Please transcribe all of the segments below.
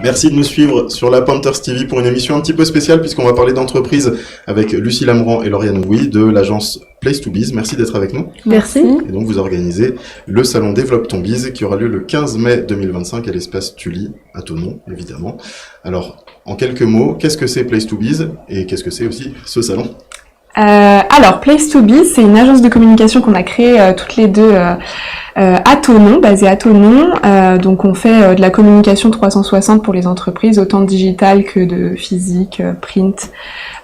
Merci de nous suivre sur la Panthers TV pour une émission un petit peu spéciale puisqu'on va parler d'entreprise avec Lucie Lambrand et Lauriane Houy de l'agence Place to Biz. Merci d'être avec nous. Merci. Et donc vous organisez le salon Développe ton Biz qui aura lieu le 15 mai 2025 à l'espace Tully à Thonon, évidemment. Alors, en quelques mots, qu'est-ce que c'est Place to Biz et qu'est-ce que c'est aussi ce salon ? Alors, Place to Biz, c'est une agence de communication qu'on a créée toutes les deux à Thonon, basée à Thonon. Donc on fait de la communication 360 pour les entreprises, autant digitale que de physique, print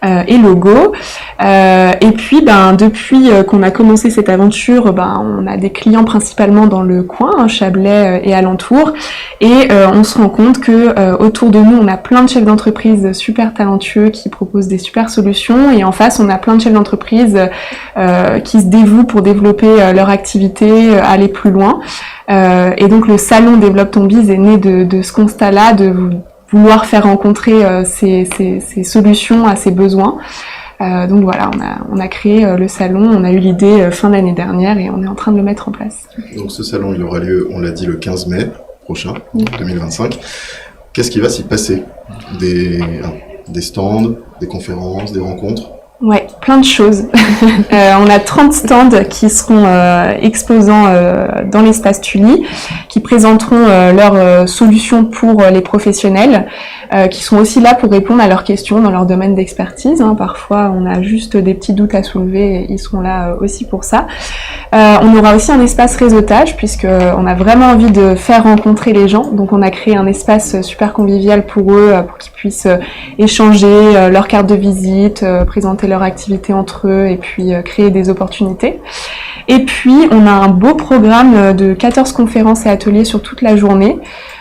et logo. Et puis depuis qu'on a commencé cette aventure, on a des clients principalement dans le coin, Chablais et alentour, et on se rend compte que autour de nous on a plein de chefs d'entreprise super talentueux qui proposent des super solutions, et en face on a plein de chefs d'entreprise qui se dévouent pour développer leur activité, aller plus loin. Et donc le salon Développe ton Biz est né de ce constat-là, de vouloir faire rencontrer ces solutions à ces besoins. Donc voilà, on a créé le salon, on a eu l'idée fin d'année dernière et on est en train de le mettre en place. Donc ce salon, il aura lieu, on l'a dit, le 15 mai prochain, 2025. Qu'est-ce qui va s'y passer ? Des stands, des conférences, des rencontres ? Ouais, plein de choses. On a 30 stands qui seront exposants dans l'espace Tully, qui présenteront leurs solutions pour les professionnels, qui sont aussi là pour répondre à leurs questions dans leur domaine d'expertise. Parfois, on a juste des petits doutes à soulever, et ils seront là aussi pour ça. On aura aussi un espace réseautage, puisqu'on a vraiment envie de faire rencontrer les gens. Donc on a créé un espace super convivial pour eux, pour qu'ils puissent échanger leur carte de visite, présenter leur activité entre eux et puis créer des opportunités. Et puis on a un beau programme de 14 conférences et ateliers sur toute la journée.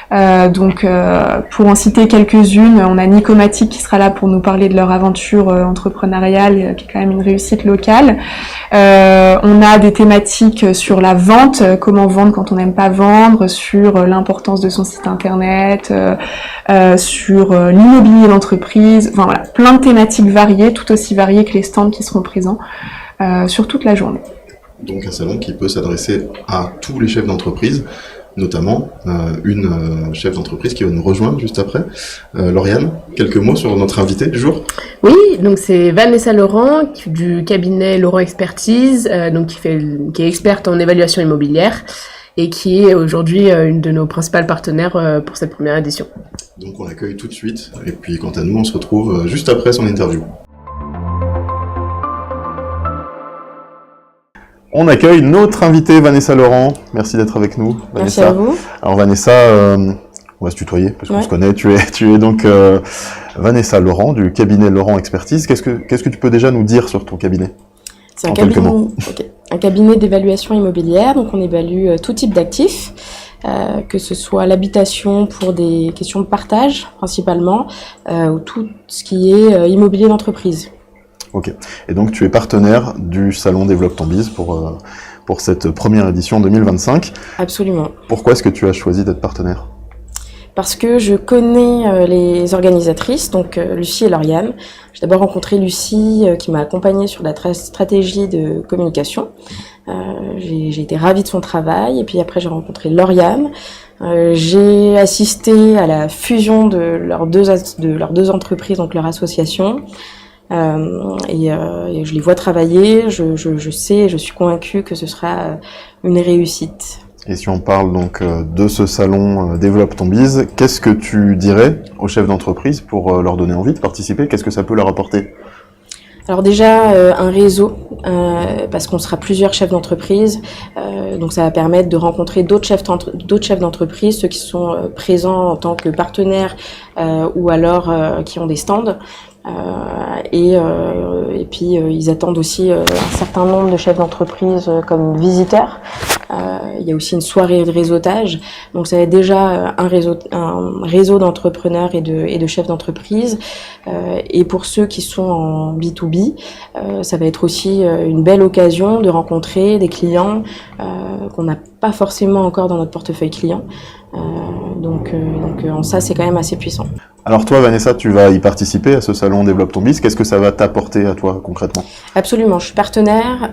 Pour en citer quelques-unes, on a Nicomatic qui sera là pour nous parler de leur aventure entrepreneuriale, qui est quand même une réussite locale. On a des thématiques sur la vente, comment vendre quand on n'aime pas vendre, sur l'importance de son site internet, sur l'immobilier d'entreprise, enfin voilà, plein de thématiques variées, tout aussi variées que les stands qui seront présents sur toute la journée. Donc un salon qui peut s'adresser à tous les chefs d'entreprise, notamment une chef d'entreprise qui va nous rejoindre juste après. Lauriane, quelques mots sur notre invité du jour ? Oui, donc c'est Vanessa Laurent du cabinet Laurent Expertise, qui est experte en évaluation immobilière et qui est aujourd'hui une de nos principales partenaires pour cette première édition. Donc on l'accueille tout de suite, et puis quant à nous, on se retrouve juste après son interview. On accueille notre invitée Vanessa Laurent. Merci d'être avec nous, Vanessa. Merci à vous. Alors Vanessa, on va se tutoyer parce qu'on se connaît. Tu es donc Vanessa Laurent du cabinet Laurent Expertise. Qu'est-ce que tu peux déjà nous dire sur ton cabinet ? C'est un cabinet d'évaluation immobilière. Donc on évalue tout type d'actifs, que ce soit l'habitation pour des questions de partage principalement, ou tout ce qui est immobilier d'entreprise. Ok. Et donc tu es partenaire du salon Développe ton Biz pour cette première édition 2025. Absolument. Pourquoi est-ce que tu as choisi d'être partenaire ? Parce que je connais les organisatrices, donc Lucie et Lauriane. J'ai d'abord rencontré Lucie qui m'a accompagnée sur la stratégie de communication. J'ai été ravie de son travail, et puis après j'ai rencontré Lauriane. J'ai assisté à la fusion de leurs deux entreprises, donc leur association. Et je les vois travailler, je sais, je suis convaincue que ce sera une réussite. Et si on parle donc de ce salon Développe ton Biz, qu'est-ce que tu dirais aux chefs d'entreprise pour leur donner envie de participer ? Qu'est-ce que ça peut leur apporter ? Alors déjà un réseau, parce qu'on sera plusieurs chefs d'entreprise, donc ça va permettre de rencontrer d'autres chefs d'entreprise, ceux qui sont présents en tant que partenaires ou alors qui ont des stands. Et puis ils attendent aussi un certain nombre de chefs d'entreprise comme visiteurs. Il y a aussi une soirée de réseautage, donc ça va être déjà un réseau d'entrepreneurs et de chefs d'entreprise. Et pour ceux qui sont en B2B, ça va être aussi une belle occasion de rencontrer des clients qu'on n'a pas forcément encore dans notre portefeuille client. Donc en ça, c'est quand même assez puissant. Alors toi, Vanessa, tu vas y participer à ce salon Développe ton Biz. Qu'est-ce que ça va t'apporter à toi concrètement ? Absolument, je suis partenaire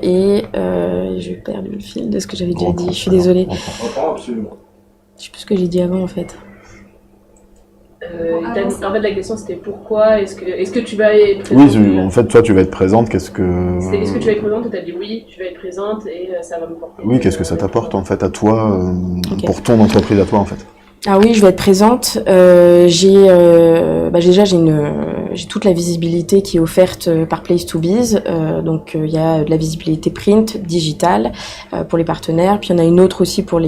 et j'ai perdu le fil de ce que j'avais déjà dit. Je suis désolée. Je sais plus ce que j'ai dit avant en fait. En fait, la question c'était pourquoi est-ce que tu vas être présente? Oui, en fait, toi, tu vas être présente. Est-ce que tu vas être présente? Et t'as dit oui, tu vas être présente et ça va me porter. Oui, qu'est-ce que ça t'apporte en fait à toi, Ok. pour ton entreprise à toi en fait? Ah oui, je vais être présente. Déjà j'ai toute la visibilité qui est offerte par Place2Biz. Donc il y a de la visibilité print, digitale pour les partenaires. Puis il y en a une autre aussi pour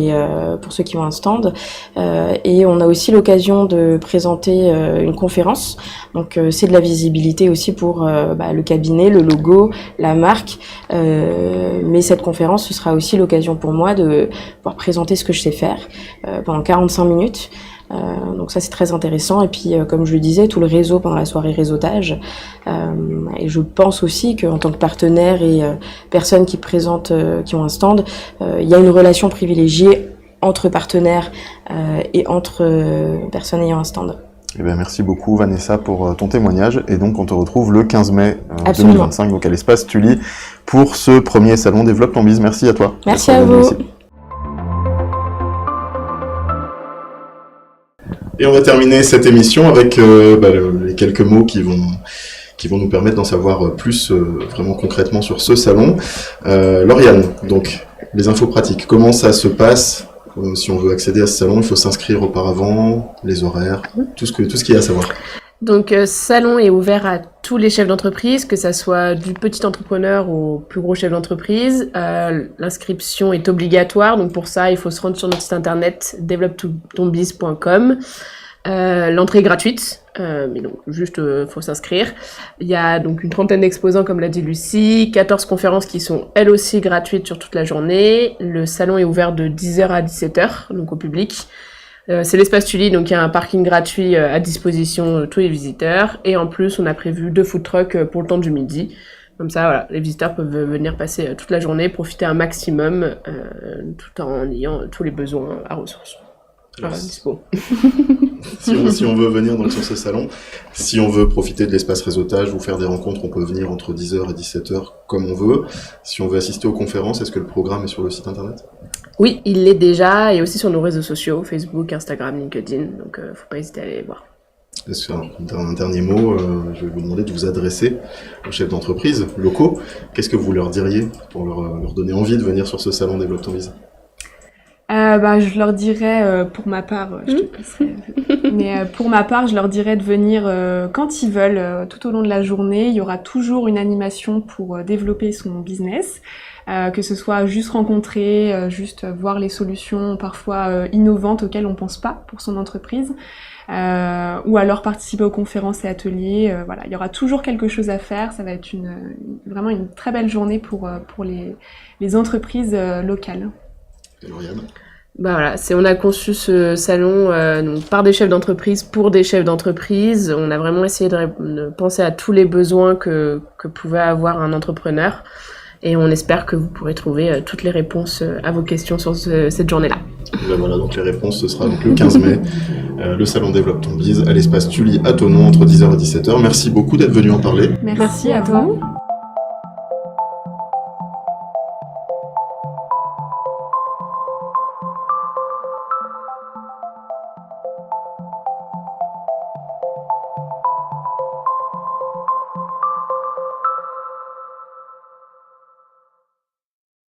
ceux qui ont un stand. Et on a aussi l'occasion de présenter une conférence. Donc c'est de la visibilité aussi pour le cabinet, le logo, la marque. Mais cette conférence, ce sera aussi l'occasion pour moi de pouvoir présenter ce que je sais faire pendant 45 minutes. Donc ça c'est très intéressant et puis comme je le disais, tout le réseau pendant la soirée réseautage et je pense aussi qu'en tant que partenaire et personnes qui présentent qui ont un stand, il y a une relation privilégiée entre partenaires et entre personnes ayant un stand. Eh bien, merci beaucoup Vanessa pour ton témoignage et donc on te retrouve le 15 mai Absolument. 2025 donc à l'espace Tully pour ce premier salon Développe ton Biz. Merci à toi. Merci à vous. Et on va terminer cette émission avec les quelques mots qui vont nous permettre d'en savoir plus vraiment concrètement sur ce salon. Lauriane, donc les infos pratiques, comment ça se passe? Si on veut accéder à ce salon, il faut s'inscrire auparavant, les horaires, tout ce qu'il y a à savoir. Donc, salon est ouvert à tous les chefs d'entreprise, que ça soit du petit entrepreneur au plus gros chef d'entreprise. L'inscription est obligatoire, donc pour ça, il faut se rendre sur notre site internet developtonbiz.com. L'entrée est gratuite, mais donc juste faut s'inscrire. Il y a donc une trentaine d'exposants, comme l'a dit Lucie, 14 conférences qui sont elles aussi gratuites sur toute la journée. Le salon est ouvert de 10h à 17h, donc au public. C'est l'espace Tully, donc il y a un parking gratuit à disposition de tous les visiteurs. Et en plus, on a prévu 2 food trucks pour le temps du midi. Comme ça, voilà, les visiteurs peuvent venir passer toute la journée, profiter un maximum, tout en ayant tous les besoins à ressources. Voilà, dispo. Si on veut venir donc sur ce salon, si on veut profiter de l'espace réseautage ou faire des rencontres, on peut venir entre 10h et 17h comme on veut. Si on veut assister aux conférences, est-ce que le programme est sur le site internet? Oui, il l'est déjà, et aussi sur nos réseaux sociaux, Facebook, Instagram, LinkedIn, donc faut pas hésiter à aller voir. Est-ce qu'un dernier mot, je vais vous demander de vous adresser aux chefs d'entreprise locaux. Qu'est-ce que vous leur diriez pour leur donner envie de venir sur ce salon Développe ton Biz? Je leur dirais, pour ma part, je te passerai, mais pour ma part, je leur dirais de venir quand ils veulent, tout au long de la journée. Il y aura toujours une animation pour développer son business, que ce soit juste rencontrer, juste voir les solutions parfois innovantes auxquelles on pense pas pour son entreprise, ou alors participer aux conférences et ateliers. Voilà, il y aura toujours quelque chose à faire. Ça va être vraiment une très belle journée pour les entreprises locales. Et Lauriane? Voilà, on a conçu ce salon donc par des chefs d'entreprise pour des chefs d'entreprise. On a vraiment essayé de penser à tous les besoins que pouvait avoir un entrepreneur. Et on espère que vous pourrez trouver toutes les réponses à vos questions sur cette journée-là. Ben voilà, donc les réponses, ce sera donc le 15 mai, le salon Développe ton Biz à l'espace Tully à Thonon entre 10h et 17h. Merci beaucoup d'être venu en parler. Merci à vous.